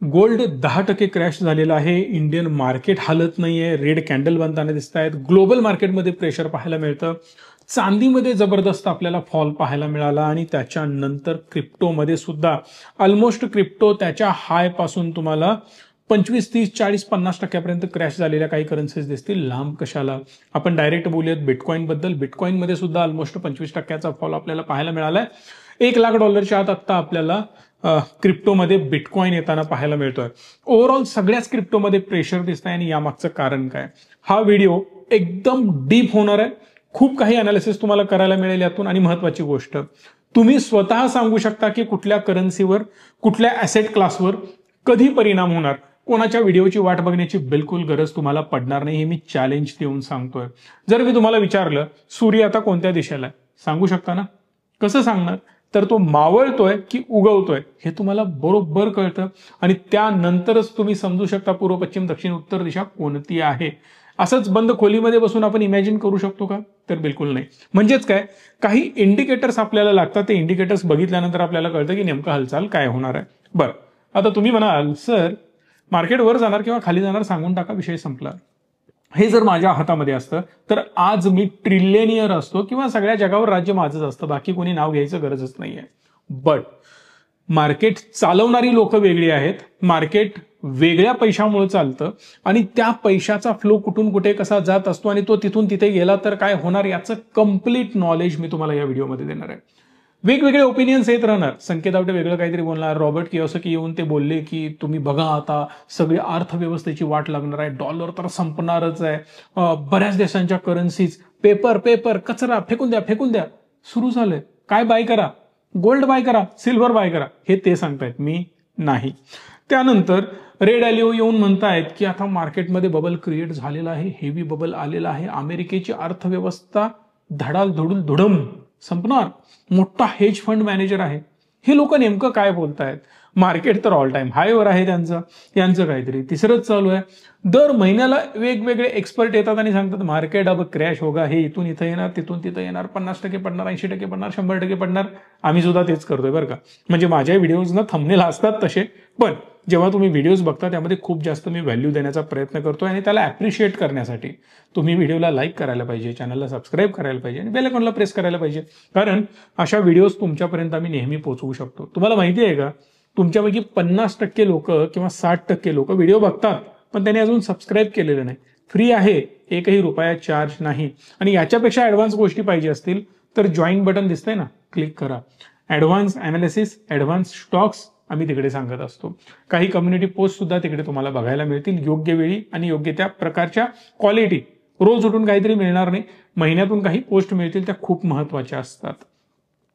Gold 10% crash झालेला आहे. Indian market हालत नाहीये. रेड कॅन्डल बनताना दिसत आहेत. ग्लोबल मार्केटमध्ये प्रेशर पाहायला मिळतं. चांदीमध्ये जबरदस्त आपल्याला फॉल पाहायला मिळाला आणि त्याच्यानंतर क्रिप्टोमध्ये सुद्धा ऑलमोस्ट क्रिप्टो त्याच्या हाय पासून तुम्हाला 25, 30, 40, 50% क्रॅश झालेल्या काही करन्सीज दिसतील. लांब कशाला, आपण डायरेक्ट बोलूयात बिटकॉइन बद्दल. बिटकॉइनमध्ये सुद्धा ऑलमोस्ट 25%चा फॉल आपल्याला पाहायला मिळालाय. $1,00,000 आत आता आपल्याला क्रिप्टोमध्ये बिटकॉइन येताना पाहायला मिळतोय. ओव्हरऑल सगळ्याच क्रिप्टोमध्ये प्रेशर दिसत आहे आणि यामागचं कारण काय, हा व्हिडिओ एकदम डीप होणार आहे. खूप काही अनालिसिस तुम्हाला करायला मिळेल यातून. आणि महत्वाची गोष्ट, तुम्ही स्वतः सांगू शकता की कुठल्या करन्सीवर, कुठल्या ऍसेट क्लासवर कधी परिणाम होणार. कोणाच्या व्हिडिओची वाट बघण्याची बिलकुल गरज तुम्हाला पडणार नाही, हे मी चॅलेंज देऊन सांगतोय. जर मी तुम्हाला विचारलं सूर्य आता कोणत्या दिशेला आहे, सांगू शकता ना? कसं सांगणार? तर तो मावळतोय की उगवतोय हे तुम्हाला बरोबर कळतं आणि त्यानंतरच तुम्ही समजू शकता पूर्व, पश्चिम, दक्षिण, उत्तर दिशा कोणती आहे. असंच बंद खोलीमध्ये बसून आपण इमॅजिन करू शकतो का? तर बिलकुल नाही. म्हणजेच काय, काही इंडिकेटर्स आपल्याला लागतात. ते इंडिकेटर्स बघितल्यानंतर आपल्याला कळतं की नेमकं हालचाल काय होणार आहे. बरं, आता तुम्ही म्हणाल सर मार्केट वर जाणार किंवा खाली जाणार सांगून टाका, विषय संपला. हे जर माझ्या हातामध्ये असतं तर आज मी ट्रिलियनियर असतो किंवा सगळ्या जगावर राज्य माझंच असतं, बाकी कोणी नाव घ्यायचं गरजच नाहीये. बट मार्केट चालवणारी लोक वेगळी आहेत. मार्केट वेगळ्या पैशामुळे चालतं आणि त्या पैशाचा फ्लो कुठून कुठे कसा जात असतो आणि तो तिथून तिथे गेला तर काय होणार याचं कंप्लीट नॉलेज मी तुम्हाला या व्हिडिओमध्ये देणार आहे. वेगवेगळे ओपिनियन्स येत राहणार. संकेत आवटे वेगळं काहीतरी बोलणार, रॉबर्ट कियोसाकी येऊन ते बोलले की तुम्ही बघा आता सगळी अर्थव्यवस्थेची वाट लागणार आहे, डॉलर तर संपणारच आहे, बऱ्याच देशांच्या करन्सीज पेपर पेपर कचरा फेकून द्या फेकून द्या. सुरू झालंय. काय बाय करा, गोल्ड बाय करा, सिल्वर बाय करा, हे ते सांगतायत, मी नाही. त्यानंतर रेड ॲलिओ येऊन म्हणतायत की आता मार्केटमध्ये बबल क्रिएट झालेला आहे, हेवी बबल आलेला आहे, अमेरिकेची अर्थव्यवस्था धडाल धडूल धुडम संपणार. मोठा हेज फंड मॅनेजर आहे. हे लोक नेमकं काय बोलतायत? मार्केट तर ऑल टाइम हायवर आहे यांचं काहीतरी तिसरंच चालू आहे. दर महिन्याला वेगवेगळे एक्सपर्ट येतात आणि सांगतात मार्केट अब क्रॅश होगा, हे इथून इथं येणार, तिथून तिथं येणार, 50% पडणार, 80% पडणार, 100% पडणार. आम्ही सुद्धा तेच करतोय बरं का. म्हणजे माझ्या व्हिडिओजना थंबनेल असतात तसे, पण जेव्हा तुम्ही व्हिडिओज बघता त्यामध्ये खूप जास्त मी व्हॅल्यू देण्याचा प्रयत्न करतोय आणि त्याला ॲप्रिशिएट करण्यासाठी तुम्ही व्हिडिओला लाईक करायला पाहिजे, चॅनलला सबस्क्राईब करायला पाहिजे आणि बेल आयकॉनला प्रेस करायला पाहिजे, कारण अशा व्हिडिओज तुमच्यापर्यंत आम्ही नेहमी पोहोचवू शकतो. तुम्हाला माहिती आहे का, तुमच्यापैकी 50% लोक किंवा 60% लोक व्हिडिओ बघतात पण त्यांनी अजून सबस्क्राईब केलेलं नाही. फ्री आहे, एकही रुपया चार्ज नाही. आणि याच्यापेक्षा ॲडव्हान्स गोष्टी पाहिजे असतील तर जॉईन बटन दिसतंय ना, क्लिक करा. ॲडव्हान्स अनालिसिस, ॲडव्हान्स स्टॉक्स आम्ही तिकडे सांगत असतो. काही कम्युनिटी पोस्ट सुद्धा तिकडे तुम्हाला बघायला मिळतील, योग्य वेळी आणि योग्य त्या प्रकारच्या क्वालिटी. रोज उठून काहीतरी मिळणार नाही, महिन्यातून काही पोस्ट मिळतील, त्या खूप महत्वाच्या असतात.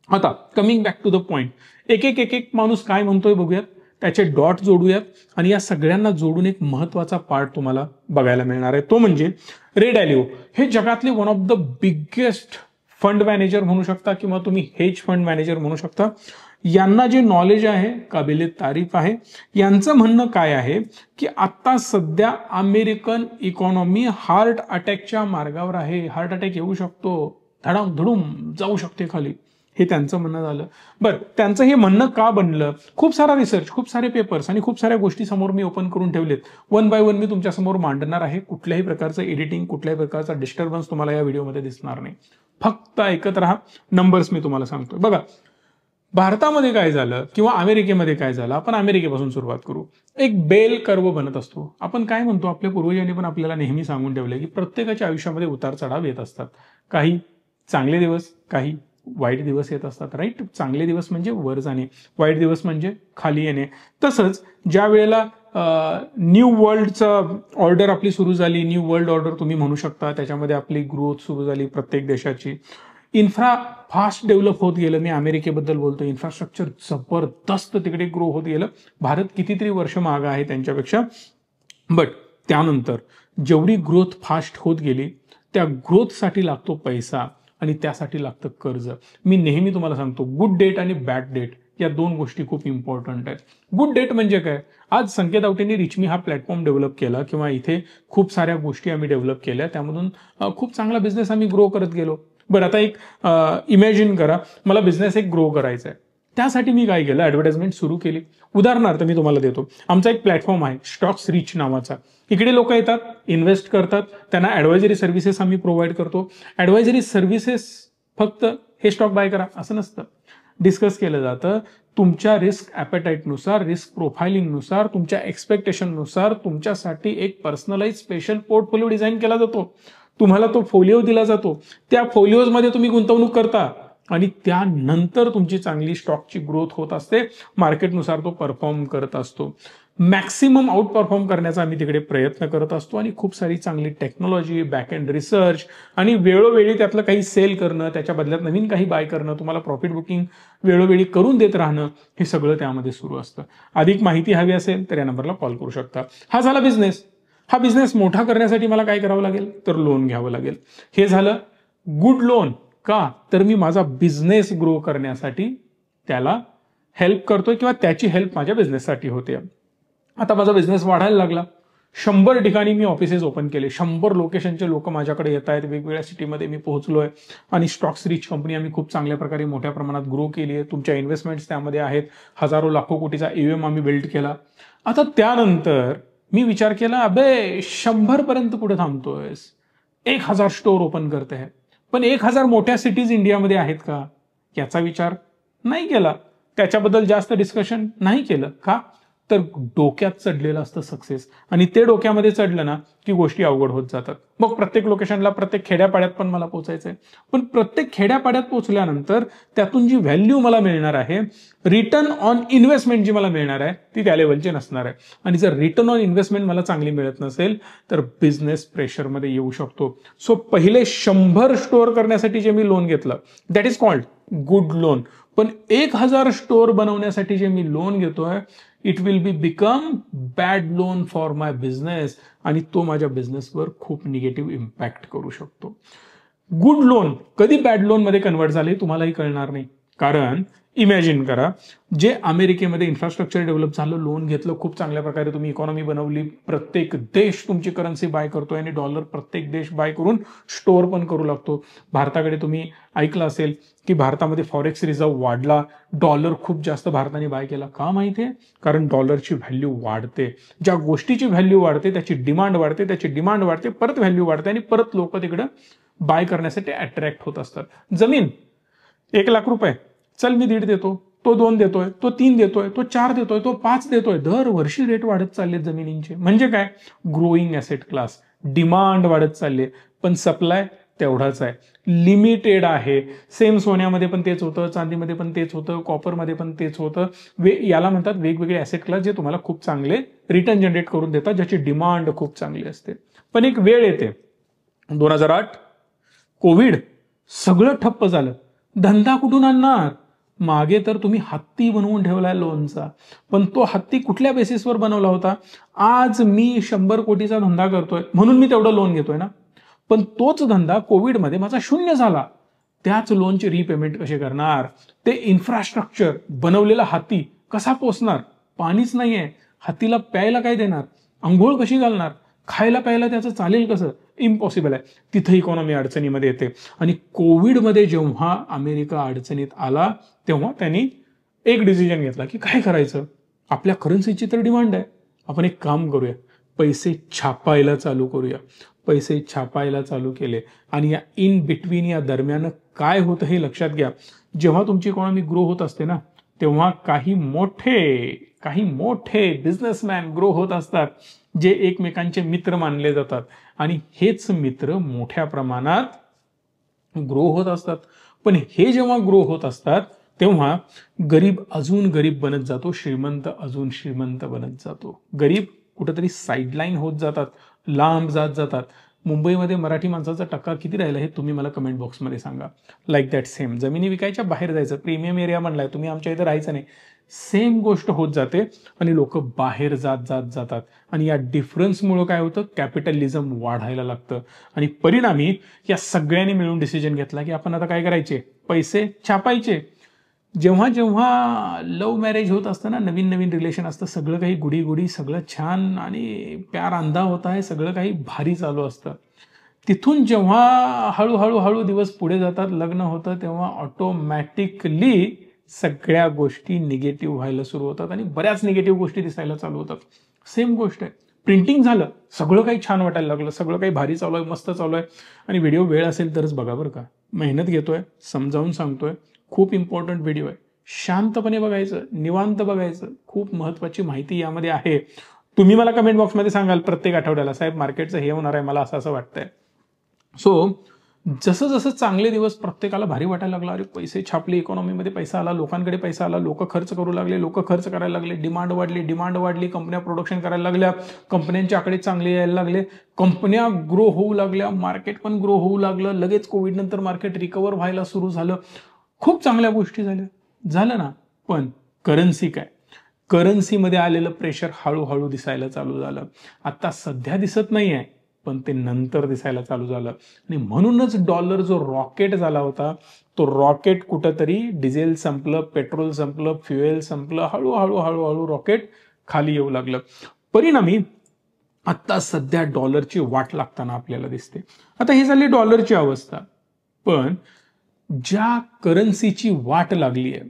आता coming back to the point, एक एक माणूस काय म्हणतोय बघूयात, त्याचे डॉट जोडूयात आणि या सगळ्यांना जोडून एक महत्वाचा पार्ट तुम्हाला बघायला मिळणार आहे. तो म्हणजे रेड ॲलिओ. हे जगातले one of the biggest fund manager म्हणू शकता किंवा तुम्ही हेज फंड मॅनेजर म्हणू शकता. यांना जे नॉलेज आहे काबिले तारीफ आहे. यांचं म्हणणं काय आहे की आता सध्या अमेरिकन इकॉनॉमी हार्ट अटॅकच्या मार्गावर आहे. हार्ट अटॅक येऊ शकतो, धडाम धुडूम जाऊ शकते खाली, हे त्यांचं म्हणणं झालं. बरं, त्यांचं हे म्हणणं का बनलं? खूप सारा रिसर्च, खूप सारे पेपर्स आणि खूप साऱ्या गोष्टी समोर मी ओपन करून ठेवलेत. वन बाय वन मी तुमच्या समोर मांडणार आहे. कुठल्याही प्रकारचं एडिटिंग, कुठल्याही प्रकारचा डिस्टर्बन्स तुम्हाला या व्हिडिओमध्ये दिसणार नाही. फक्त ऐकत राहा. नंबर्स मी तुम्हाला सांगतोय. बघा, भारतामध्ये काय झालं किंवा अमेरिकेमध्ये काय झालं, आपण अमेरिकेपासून सुरुवात करू. एक बेल कर्व बनत असतो. आपण काय म्हणतो, आपल्या पूर्वजांनी पण आपल्याला नेहमी सांगून ठेवले की प्रत्येकाच्या आयुष्यामध्ये उतार चढाव येत असतात. काही चांगले दिवस, काही वाईट दिवस येत असतात. राईट, चांगले दिवस म्हणजे वर जाणे, वाईट दिवस म्हणजे खाली येणे. तसंच ज्या वेळेला न्यू वर्ल्डचं ऑर्डर आपली सुरू झाली, न्यू वर्ल्ड ऑर्डर तुम्ही म्हणू शकता, त्याच्यामध्ये आपली ग्रोथ सुरू झाली प्रत्येक देशाची. इन्फ्रा फास्ट डेव्हलप होत गेलं. मी अमेरिकेबद्दल बोलतो, इन्फ्रास्ट्रक्चर जबरदस्त तिकडे ग्रो होत गेलं. भारत कितीतरी वर्ष मागं आहे त्यांच्यापेक्षा. बट त्यानंतर जेवढी ग्रोथ फास्ट होत गेली, त्या ग्रोथसाठी लागतो पैसा आणि त्यासाठी लागतं कर्ज. मी नेहमी तुम्हाला सांगतो, गुड डेट आणि बॅड डेट या दोन गोष्टी खूप इम्पॉर्टंट आहेत. गुड डेट म्हणजे काय, आज संकेत आवटेंनी रिचमी हा प्लॅटफॉर्म डेव्हलप केला किंवा इथे खूप साऱ्या गोष्टी आम्ही डेव्हलप केल्या, त्यामधून खूप चांगला बिझनेस आम्ही ग्रो करत गेलो. बरं, आता एक इमॅजिन करा, मला बिझनेस एक ग्रो करायचा आहे. त्यासाठी मी काय केलं, ऍडव्हर्टाइजमेंट सुरू केली. उदाहरणार्थ मी तुम्हाला देतो, आमचा एक प्लॅटफॉर्म आहे स्टॉक्स रिच नावाचा. इकडे लोक येतात, इन्व्हेस्ट करतात, त्यांना ऍडवायझरी सर्व्हिसेस आम्ही प्रोव्हाइड करतो. ऍडवायझरी सर्व्हिसेस फक्त हे स्टॉक बाय करा असं नसतं. डिस्कस केलं जातं तुमच्या रिस्क ॲपेटाईटनुसार, रिस्क प्रोफाइलिंगनुसार, तुमच्या एक्सपेक्टेशननुसार तुमच्यासाठी एक पर्सनलाइज स्पेशल पोर्टफोलिओ डिझाईन केला जातो. तुम्हाला तो फोलिओ दिला जातो. त्या फोलिओजमध्ये तुम्ही गुंतवणूक करता आणि त्यानंतर तुमची चांगली स्टॉकची ग्रोथ होत असते. मार्केटनुसार तो परफॉर्म करत असतो. मॅक्सिमम आउट परफॉर्म करण्याचा आम्ही तिकडे प्रयत्न करत असतो आणि खूप सारी चांगली टेक्नॉलॉजी, बॅक एंड रिसर्च आणि वेळोवेळी त्यातलं काही सेल करणं, त्याच्या बदल्यात नवीन काही बाय करणं, तुम्हाला प्रॉफिट बुकिंग वेळोवेळी करून देत राहणं, हे सगळं त्यामध्ये सुरू असतं. अधिक माहिती हवी असेल तर या नंबरला कॉल करू शकता. हा झाला बिझनेस. हा बिझनेस मोठा करण्यासाठी मला काय करावं लागेल, तर लोन घ्यावं लागेल. हे झालं गुड लोन. का तर मी माझा बिझनेस ग्रो करण्यासाठी त्याला हेल्प करतोय किंवा त्याची हेल्प माझ्या बिझनेससाठी होते. आता माझा बिझनेस वाढायला लागला. 100 ठिकाणी मी ऑफिसेस ओपन केले. 100 लोकेशनचे लोक माझ्याकडे येत आहेत. वेगवेगळ्या सिटीमध्ये मी पोहोचलोय आणि स्टॉक्स रिच कंपनी आम्ही खूप चांगल्या प्रकारे मोठ्या प्रमाणात ग्रो केली आहे. तुमच्या इन्व्हेस्टमेंट्स त्यामध्ये आहेत. हजारो लाखो कोटीचा AUM आम्ही बिल्ड केला. आता त्यानंतर मी विचार केला, अबे 100 पर्यंत कुठे थांबतोयस, 1000 स्टोअर ओपन करते आहे. पण 1000 मोठ्या सिटीज इंडियामध्ये आहेत का, याचा विचार नाही केला. त्याच्याबद्दल जास्त डिस्कशन नाही केलं. का तर डोक्यात चढलेलं असतं सक्सेस, आणि ते डोक्यामध्ये चढलं ना की गोष्टी अवघड होत जातात. मग प्रत्येक लोकेशनला, प्रत्येक खेड्यापाड्यात पण मला पोहोचायचंय. पण प्रत्येक खेड्यापाड्यात पोहोचल्यानंतर त्यातून जी व्हॅल्यू मला मिळणार आहे, रिटर्न ऑन इन्व्हेस्टमेंट जी मला मिळणार आहे, ती त्या लेवलची नसणार आहे. आणि जर रिटर्न ऑन इन्व्हेस्टमेंट मला चांगली मिळत नसेल तर बिझनेस प्रेशरमध्ये येऊ शकतो. सो पहिले 100 स्टोअर करण्यासाठी जे मी लोन घेतलं, that is called good loan. पण 1000 स्टोअर बनवण्यासाठी जे मी लोन घेतोय, it will be become bad loan for my business, आणि तो माझ्या बिझनेसवर खूप निगेटिव्ह इम्पॅक्ट करू शकतो. गुड लोन कधी बॅड लोन मध्ये कन्वर्ट झाले तुम्हालाही कळणार नाही. कारण इमॅजिन करा, जे अमेरिकेमध्ये इन्फ्रास्ट्रक्चर डेव्हलप झालं, लोन घेतलं, खूप चांगल्या प्रकारे तुम्ही इकॉनॉमी बनवली, प्रत्येक देश तुमची करन्सी बाय करतोय आणि डॉलर प्रत्येक देश बाय करून स्टोअर पण करू लागतो. भारताकडे तुम्ही ऐकलं असेल की भारतामध्ये फॉरेक्स रिझर्व वाढला, डॉलर खूप जास्त भारताने बाय केला. का माहितीये? कारण डॉलरची व्हॅल्यू वाढते. ज्या गोष्टीची व्हॅल्यू वाढते त्याची डिमांड वाढते, त्याची डिमांड वाढते, परत व्हॅल्यू वाढते आणि परत लोक तिकडं बाय करण्यासाठी अट्रॅक्ट होत असतात. जमीन 1 लाख रुपये, चल मी 1.5 देतो, तो 2 देतोय, तो 3 देतोय, तो 4 देतोय, तो 5 देतोय. दरवर्षी रेट वाढत चाललेत जमिनींचे. म्हणजे काय? Growing asset class. डिमांड वाढत चालले पण सप्लाय तेवढाच आहे, लिमिटेड आहे. सेम सोन्यामध्ये पण तेच होतं, चांदीमध्ये पण तेच होतं, कॉपरमध्ये पण तेच होतं. याला म्हणतात वेगवेगळे ॲसेट क्लास जे तुम्हाला खूप चांगले रिटर्न जनरेट करून देतात, ज्याची डिमांड खूप चांगली असते. पण एक वेळ येते, 2008 कोविड, सगळं ठप्प झालं. धंदा कुठून आणणार? मागे तर तुम्ही हत्ती बनवून ठेवलाय लोनचा, पण तो हत्ती कुठल्या बेसिसवर बनवला होता? आज मी 100 कोटीचा धंदा करतोय म्हणून मी तेवढं लोन घेतोय ना, पण तोच धंदा कोविडमध्ये माझा शून्य झाला. त्याच लोनचे रिपेमेंट कसे करणार? ते इन्फ्रास्ट्रक्चर बनवलेला हत्ती कसा पोचणार? पाणीच नाहीये, हत्तीला प्यायला काय देणार? अंघोळ कशी घालणार? खायला प्यायला त्याचं चालेल कसं? इम्पॉसिबल आहे. तिथं इकॉनॉमी अडचणीमध्ये येते. आणि कोविडमध्ये जेव्हा अमेरिका अडचणीत आला तेव्हा त्यांनी एक डिसिजन घेतला की काय करायचं, आपल्या करन्सीची तर डिमांड आहे, आपण एक काम करूया, पैसे छापायला चालू करूया. पैसे छापायला चालू केले आणि या इन बिटवीन, या दरम्यान काय होतं हे लक्षात घ्या. जेव्हा तुमची इकॉनॉमी ग्रो होत असते ना, तेव्हा काही मोठे बिझनेसमॅन ग्रो होत असतात, जे एकमेकांचे मित्र मानले जातात, आणि हेच मित्र मोठ्या प्रमाणात ग्रो होत असतात. पण हे जेव्हा ग्रो होत असतात तेव्हा गरीब अजून गरीब बनत जातो, श्रीमंत अजून श्रीमंत बनत जातो. गरीब कुठेतरी साईडलाईन होत जातात, लांब जात जातात. मुंबईमध्ये मराठी माणसाचा टक्का किती राहिला हे तुम्ही मला कमेंट बॉक्समध्ये सांगा. लाईक दॅट सेम, जमिनी विकायच्या, बाहेर जायचं, प्रीमियम एरिया म्हणलाय तुम्ही, आमच्या इथं राहायचं नाही, सेम गोष्ट होत जाते आणि लोक बाहेर जातात. आणि या डिफरन्समुळे काय होतं? कॅपिटलिझम वाढायला लागतं. आणि परिणामी या सगळ्यांनी मिळून डिसिजन घेतला की आपण आता काय करायचे? पैसे छापायचे. जेव्हा जेव्हा लव्ह मॅरेज होत असतं ना, नवीन नवीन रिलेशन असतं, सगळं काही गुडी गुडी, सगळं छान आणि प्यार अंधा होता आहे, सगळं काही भारी चालू असतं. तिथून जेव्हा हळूहळू दिवस पुढे जातात, लग्न होतं, तेव्हा ऑटोमॅटिकली सगळ्या गोष्टी निगेटिव्ह व्हायला सुरू होतात आणि बऱ्याच निगेटिव्ह गोष्टी दिसायला चालू होतात. सेम गोष्ट आहे, प्रिंटिंग झालं, सगळं काही छान वाटायला लागलं, सगळं काही भारी चालू आहे, मस्त चालू आहे. आणि व्हिडिओ वेळ असेल तरच बघा बरं का, मेहनत घेतोय, समजावून सांगतोय, खूप इम्पॉर्टंट व्हिडिओ आहे, शांतपणे बघायचं, निवांत बघायचं, खूप महत्त्वाची माहिती यामध्ये आहे. तुम्ही मला कमेंट बॉक्समध्ये सांगाल प्रत्येक आठवड्याला, साहेब मार्केटचं हे होणार आहे, मला असं असं वाटतंय. सो जसं जसं चांगले दिवस प्रत्येकाला भारी वाटायला लागला, अरे पैसे छापले, इकॉनॉमीमध्ये पैसा आला, लोकांकडे पैसा आला, लोक खर्च करू लागले, लोक खर्च करायला लागले, डिमांड वाढली, कंपन्या प्रोडक्शन करायला लागल्या, कंपन्यांचे आकडे चांगले यायला लागले, कंपन्या ग्रो होऊ लागल्या, मार्केट पण ग्रो होऊ लागलं, लगेच कोविड नंतर मार्केट रिकवर व्हायला सुरू झालं, खूप चांगल्या गोष्टी झालं ना. पण करन्सी काय, करन्सीमध्ये आलेलं प्रेशर हळूहळू दिसायला चालू झालं. आता सध्या दिसत नाही आहे, पण ते नंतर दिसायला चालू झालं. आणि म्हणूनच डॉलर जो रॉकेट झाला होता, तो रॉकेट कुठंतरी डिझेल संपलं, पेट्रोल संपलं, फ्युएल संपलं, हळूहळू रॉकेट खाली येऊ लागलं. परिणामी आता सध्या डॉलरची वाट लागताना आपल्याला दिसते. आता ही झाली डॉलरची अवस्था. पण ज्या करन्सीची वाट लागली आहे,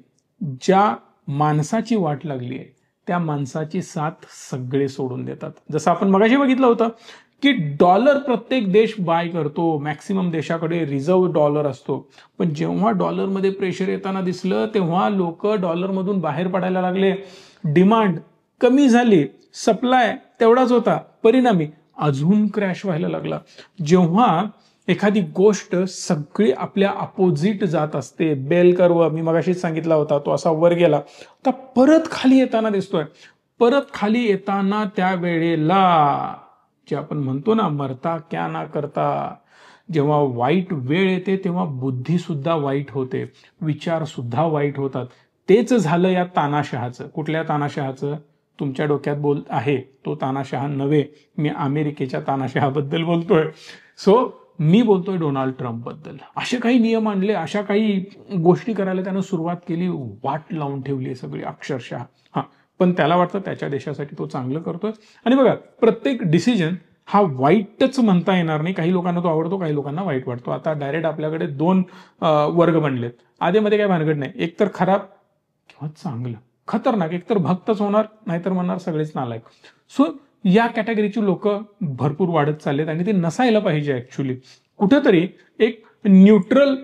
ज्या माणसाची वाट लागली आहे, त्या माणसाची साथ सगळे सोडून देतात. जसं आपण मगाशी बघितलं होतं की डॉलर प्रत्येक देश बाय करतो, मॅक्सिमम देशाकडे रिझर्व्ह डॉलर असतो. पण जेव्हा डॉलरमध्ये प्रेशर येताना दिसलं, तेव्हा लोक डॉलरमधून बाहेर पडायला लागले, डिमांड कमी झाली, सप्लाय तेवढाच होता, परिणामी अजून क्रॅश व्हायला लागला. जेव्हा एखादी गोष्ट सगळी आपल्या अपोजिट जात असते, बेल कर्व मी मगाशीच सांगितला होता, तो असा वर गेला, आता परत खाली येताना दिसतोय. परत खाली येताना त्या वेळेला जे आपण म्हणतो ना, मरता क्या ना करता, जेव्हा वाईट वेळ येते तेव्हा बुद्धी सुद्धा वाईट होते, विचार सुद्धा वाईट होतात. तेच झालं या तानाशहाचं. कुठल्या तानाशहाचं? तुमच्या डोक्यात बोल आहे तो तानाशहा नव्हे, मी अमेरिकेच्या तानाशहाबद्दल बोलतोय. सो मी बोलतोय डोनाल्ड ट्रम्प बद्दल. असे काही नियम आणले, अशा काही गोष्टी करायला त्यानं सुरुवात केली, वाट लावून ठेवली सगळी अक्षरशः. हा, पण त्याला वाटतं त्याच्या देशासाठी तो चांगलं करतोय. आणि बघा, प्रत्येक डिसिजन हा वाईटच म्हणता येणार नाही. काही लोकांना तो आवडतो, काही लोकांना वाईट वाटतो. आता डायरेक्ट आपल्याकडे दोन वर्ग बनलेत. आधीमध्ये काय भानगड नाही, एक तर खराब किंवा चांगलं, खतरनाक. एक तर भक्तच होणार, नाहीतर म्हणणार सगळेच नालायक. सो या कॅटेगरीची लोक भरपूर वाढत चाललेत आणि ते नसायला पाहिजे. ऍक्च्युली कुठेतरी एक न्यूट्रल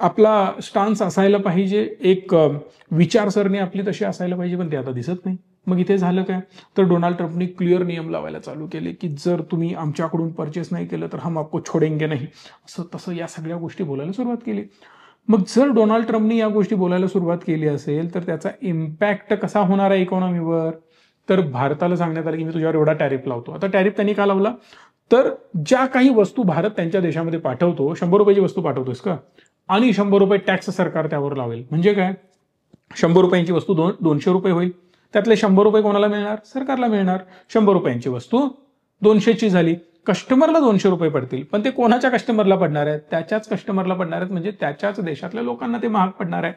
आपला स्टान्स असायला पाहिजे, एक विचारसरणी आपली तशी असायला पाहिजे, पण ते आता दिसत नाही. मग इथे झालं काय, तर डोनाल्ड ट्रम्पनी क्लिअर नियम लावायला चालू केले की जर तुम्ही आमच्याकडून परचेस नाही केलं तर हम आपको छोडेंगे नाही, असं तसं या सगळ्या गोष्टी बोलायला सुरुवात केली. मग जर डोनाल्ड ट्रम्पनी या गोष्टी बोलायला सुरुवात केली असेल तर त्याचा इम्पॅक्ट कसा होणार आहे इकॉनॉमीवर? तर भारताला सांगण्यात आलं की मी तुझ्यावर एवढा टॅरिफ लावतो. आता टॅरिफ त्यांनी का लावला, तर ज्या काही वस्तू भारत त्यांच्या देशामध्ये पाठवतो, 100 रुपयाची वस्तू पाठवतोस का, आणि 100 रुपये टॅक्स सरकार त्यावर लावेल. म्हणजे काय, 100 रुपयांची वस्तू 200 रुपये होईल. त्यातले 100 रुपये कोणाला मिळणार? सरकारला मिळणार. 100 रुपयांची वस्तू 200ची झाली, कस्टमरला 200 रुपये पडतील. पण ते कोणाच्या कस्टमरला पडणार आहेत? त्याच्याच कस्टमरला पडणार आहेत, म्हणजे त्याच्याच देशातल्या लोकांना ते महाग पडणार आहे.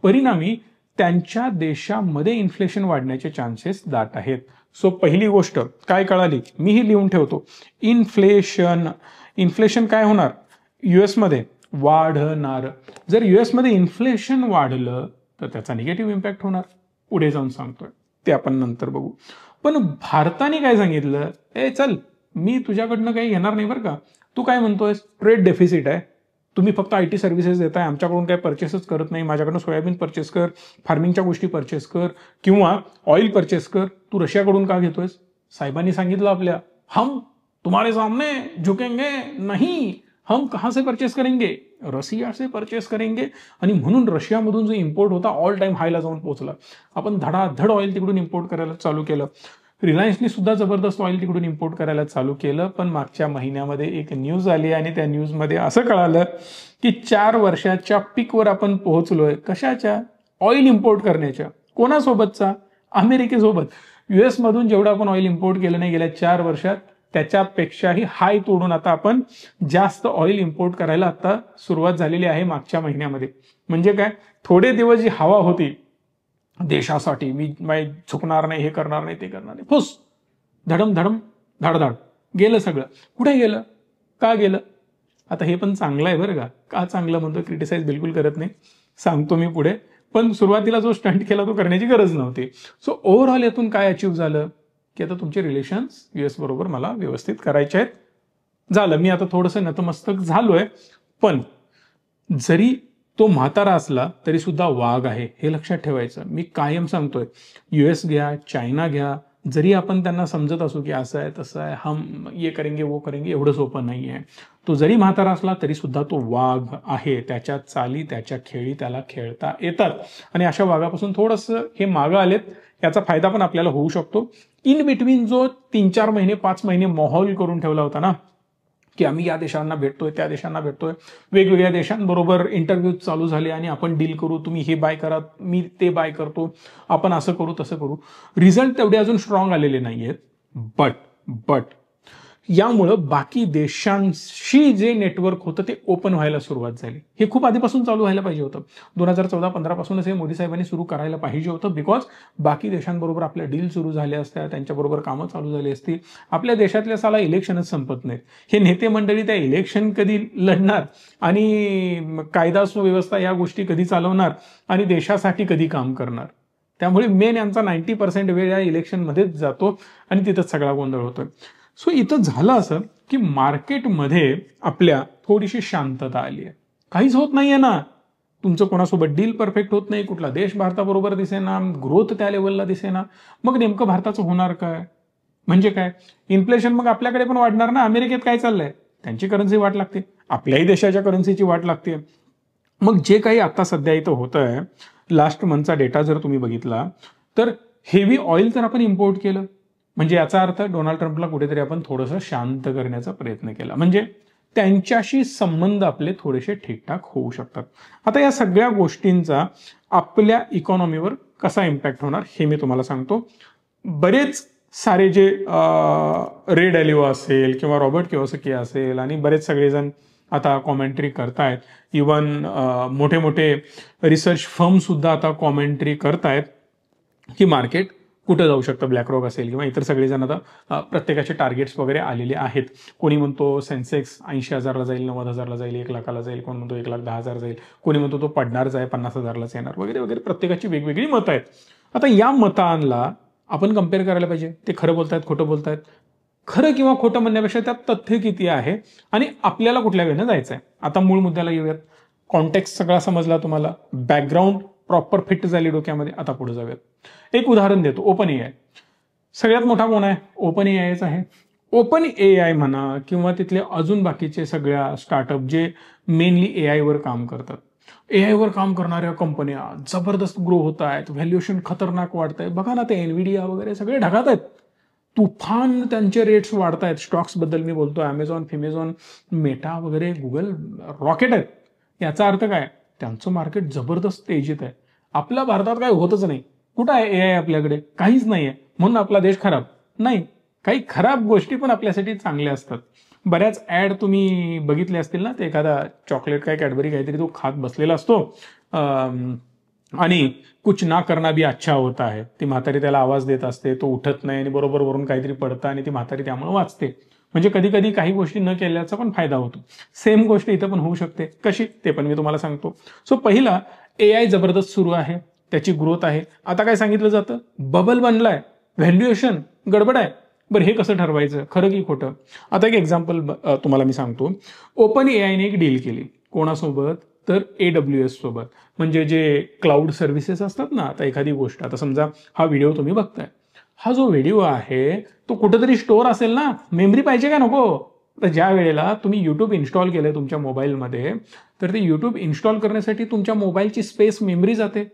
परिणामी त्यांच्या देशामध्ये इन्फ्लेशन वाढण्याचे चान्सेस दाट आहेत. सो पहिली गोष्ट काय कळाली, मी ही लिहून ठेवतो. इन्फ्लेशन काय होणार? US मध्ये वाढणार. जर US मध्ये इन्फ्लेशन वाढलं तर त्याचा निगेटिव्ह इम्पॅक्ट होणार. पुढे जाऊन सांगतोय, ते आपण नंतर बघू. पण भारताने काय सांगितलं, चल मी तुझ्याकडनं काही घेणार नाही बरं का, तू काय म्हणतोय ट्रेड डेफिसिट आहे, तुम्ही फक्त IT सर्व्हिसेस देताय, आमच्याकडून काही परचेसच करत नाही, माझ्याकडनं सोयाबीन परचेस कर, फार्मिंगच्या गोष्टी परचेस कर किंवा ऑइल परचेस कर, तू रशियाकडून का घेतोयस? साहेबांनी सांगितलं आपल्या, हम तुम्हारे सामने झुकेंगे नहीं, हम कहां से परचेस करेंगे? रशिया से परचेस करेंगे. आणि म्हणून रशियामधून जो इम्पोर्ट होता ऑल टाइम हायला जाऊन पोहोचला. आपण धडाधड ऑइल तिकडून इम्पोर्ट करायला चालू केलं. रिलायन्सने सुद्धा जबरदस्त ऑइल तिकडून इम्पोर्ट करायला चालू केलं. पण मागच्या महिन्यामध्ये एक न्यूज आली आणि त्या न्यूजमध्ये असं कळालं की 4 वर्षाच्या पीकवर आपण पोहोचलोय. कशाच्या? ऑइल इम्पोर्ट करण्याच्या. कोणासोबतचा? अमेरिकेसोबत. US मधून जेवढं आपण ऑइल इम्पोर्ट केलं नाही गेल्या 4 वर्षात, त्याच्यापेक्षाही हाय तोडून आता आपण जास्त ऑइल इम्पोर्ट करायला आता सुरुवात झालेली आहे मागच्या महिन्यामध्ये. म्हणजे काय, थोडे दिवस जी हवा होती देशासाठी, मी झुकणार नाही, हे करणार नाही, ते करणार नाही, फुस धडम धडम धाडधाड गेलं सगळं. कुठे गेलं? का गेलं? आता हे पण चांगलं आहे बरं का. का चांगलं म्हणतो, क्रिटिसाइज बिलकुल करत नाही, सांगतो मी पुढे. पण सुरुवातीला जो स्टंट केला तो करण्याची गरज नव्हती. सो ओव्हरऑल यातून काय अचीव्ह झालं की आता तुमचे रिलेशन्स US बरोबर मला व्यवस्थित करायचे आहेत. झालं, मी आता थोडंसं नतमस्तक झालोय. पण जरी तो म्हातारा असला तरी सुद्धा वाघ आहे हे लक्षात ठेवायचं. मी कायम सांगतोय, US घ्या, चायना घ्या, जरी आपण त्यांना समजत असू की असं आहे तसं आहे, हम ये करेंगे वो करेंगे, एवढं सोपं नाही आहे. तो जरी म्हातारा असला तरी सुद्धा तो वाघ आहे. त्याच्या चाली, त्याच्या खेळी त्याला खेळता येतात. आणि अशा वाघापासून थोडंसं हे मागं आलेत, याचा फायदा पण आपल्याला होऊ शकतो. इन बिटवीन जो 3-4 महिने 5 महिने माहोल करून ठेवला होता ना, की आम्ही या देशांना भेटतोय, त्या देशांना भेटतोय, वेगवेगळ्या देशांबरोबर इंटरव्ह्यू चालू झाले आणि आपण डील करू, तुम्ही हे बाय करा, मी ते बाय करतो, आपण असं करू तसं करू. रिझल्ट तेवढे अजून स्ट्रॉंग आलेले नाहीयेत. बट यामुळं बाकी देशांशी जे नेटवर्क होतं ते ओपन व्हायला सुरुवात झाली. हे खूप आधीपासून चालू व्हायला पाहिजे होतं. 2014-15 पासूनच हे मोदी साहेबांनी सुरू करायला पाहिजे होतं. बिकॉज बाकी देशांबरोबर आपल्या डील सुरू झाल्या असत्या, त्यांच्याबरोबर कामं चालू झाली असती. आपल्या देशातल्या साला इलेक्शनच संपत नाहीत. हे नेते मंडळी त्या इलेक्शन कधी लढणार आणि कायदा सुव्यवस्था या गोष्टी कधी चालवणार आणि देशासाठी कधी काम करणार. त्यामुळे मेन यांचा 90% वेळ या इलेक्शनमध्येच जातो आणि तिथंच सगळा गोंधळ होतोय. सो इथं झालं असं की मार्केटमध्ये आपल्या थोडीशी शांतता आली आहे. काहीच होत नाहीये ना, तुमचं कोणासोबत डील परफेक्ट होत नाही, कुठला देश भारताबरोबर दिसेना, ग्रोथ त्या लेवलला दिसेना. मग नेमकं भारताचं होणार काय? म्हणजे काय, इन्फ्लेशन मग आपल्याकडे पण वाढणार ना. अमेरिकेत काय चाललंय, त्यांची करन्सी वाट लागते, आपल्याही देशाच्या करन्सीची वाट लागते. मग जे काही आता सध्या इथं होतंय, लास्ट मंथचा डेटा जर तुम्ही बघितला तर हेवी ऑइल तर आपण इम्पोर्ट केलं. म्हणजे याचा अर्थ डोनाल्ड ट्रम्पला कुठेतरी आपण थोडंसं शांत करण्याचा प्रयत्न केला. म्हणजे त्यांच्याशी संबंध आपले थोडेसे ठीकठाक होऊ शकतात. आता या सगळ्या गोष्टींचा आपल्या इकॉनॉमीवर कसा इम्पॅक्ट होणार हे मी तुम्हाला सांगतो. बरेच सारे जे रे डॅलिओ असेल किंवा रॉबर्ट कियोसाकी असेल आणि बरेच सगळेजण आता कॉमेंट्री करतायत. इवन मोठे मोठे रिसर्च फर्म सुद्धा आता कॉमेंट्री करतायत की मार्केट कुठे जाऊ शकतं. ब्लॅकरॉक असेल किंवा इतर सगळेजण आता प्रत्येकाचे टार्गेट्स वगैरे आलेले आहेत. कोणी म्हणतो सेन्सेक्स 80,000ला जाईल, 90,000ला जाईल, 1,00,000ला जाईल, कोण म्हणतो 1,10,000 जाईल, कोणी म्हणतो तो पडणारच आहे, 50,000लाच येणार वगैरे वगैरे. प्रत्येकाची वेगवेगळी मतं आहेत. आता या मतांना आपण कम्पेअर करायला पाहिजे. ते खरं बोलतायत, खोटं बोलतायत. खरं किंवा खोटं म्हणण्यापेक्षा त्यात तथ्य किती आहे आणि आपल्याला कुठल्या वेळेनं जायचं आहे. आता मूळ मुद्द्याला येऊयात. कॉन्टेक्स्ट सगळा समजला तुम्हाला, बॅकग्राऊंड प्रॉपर फिट झाली डोक्यामध्ये. आता पुढे जाऊयात. एक उदाहरण देतो. ओपन एआय सगळ्यात मोठा कोण आहे? ओपन एआयच आहे. ओपन एआय म्हणा किंवा तिथले अजून बाकीचे सगळ्या स्टार्टअप जे मेनली एआय वर काम करतात, एआय वर काम करणाऱ्या कंपन्या जबरदस्त ग्रो होत आहेत, व्हॅल्युएशन खतरनाक वाढत आहे. बघा ना, ते एनव्हिडिया वगैरे सगळे ढगात आहेत. तुफान त्यांचे रेट्स वाढत आहेत. स्टॉक्स बद्दल मी बोलतो, अमेझॉन, फिमेझॉन, मेटा वगैरे, गुगल रॉकेट आहेत. याचा अर्थ काय? त्यांचं मार्केट जबरदस्त तेजीत आहे. आपल्या भारतात काय होतच नाही. कुठं आहे एआय आपल्याकडे? काहीच नाहीये. म्हणून आपला देश खराब नाही. काही खराब गोष्टी पण आपल्यासाठी चांगल्या असतात. बऱ्याच ऍड तुम्ही बघितले असतील ना, ते एखादा चॉकलेट काय कॅडबरी काहीतरी तो खात बसलेला असतो आणि कुछ ना करना भी अच्छा होता है. ती म्हातारी त्याला आवाज देत असते, तो उठत नाही आणि बरोबर वरून काहीतरी पडतं आणि ती म्हातारी त्यामुळे वाचते. म्हणजे कधी कधी काही गोष्टी न केल्याचा पण फायदा होतो. सेम गोष्ट इथं पण होऊ शकते. कशी ते पण मी तुम्हाला सांगतो. सो पहिला, एआय जबरदस्त सुरू आहे, त्याची ग्रोथ आहे. आता काय सांगितलं जातं? बबल बनलाय, व्हॅल्युएशन गडबड आहे. बरं, हे कसं ठरवायचं, खरं की खोटं? आता एक एक्झाम्पल तुम्हाला मी सांगतो. ओपन एआयने एक डील केली. कोणासोबत? तर AWS सोबत. म्हणजे जे क्लाउड सर्व्हिसेस असतात ना. आता एखादी गोष्ट, आता समजा हा व्हिडिओ तुम्ही बघताय, हा जो व्हिडिओ आहे तो कुठेतरी स्टोअर असेल ना, मेमरी पाहिजे का नको? तर ज्या वेळेला तुम्ही युट्यूब इन्स्टॉल केलंय तुमच्या मोबाईलमध्ये, तर ते युट्यूब इन्स्टॉल करण्यासाठी तुमच्या मोबाईलची स्पेस, मेमरी जाते.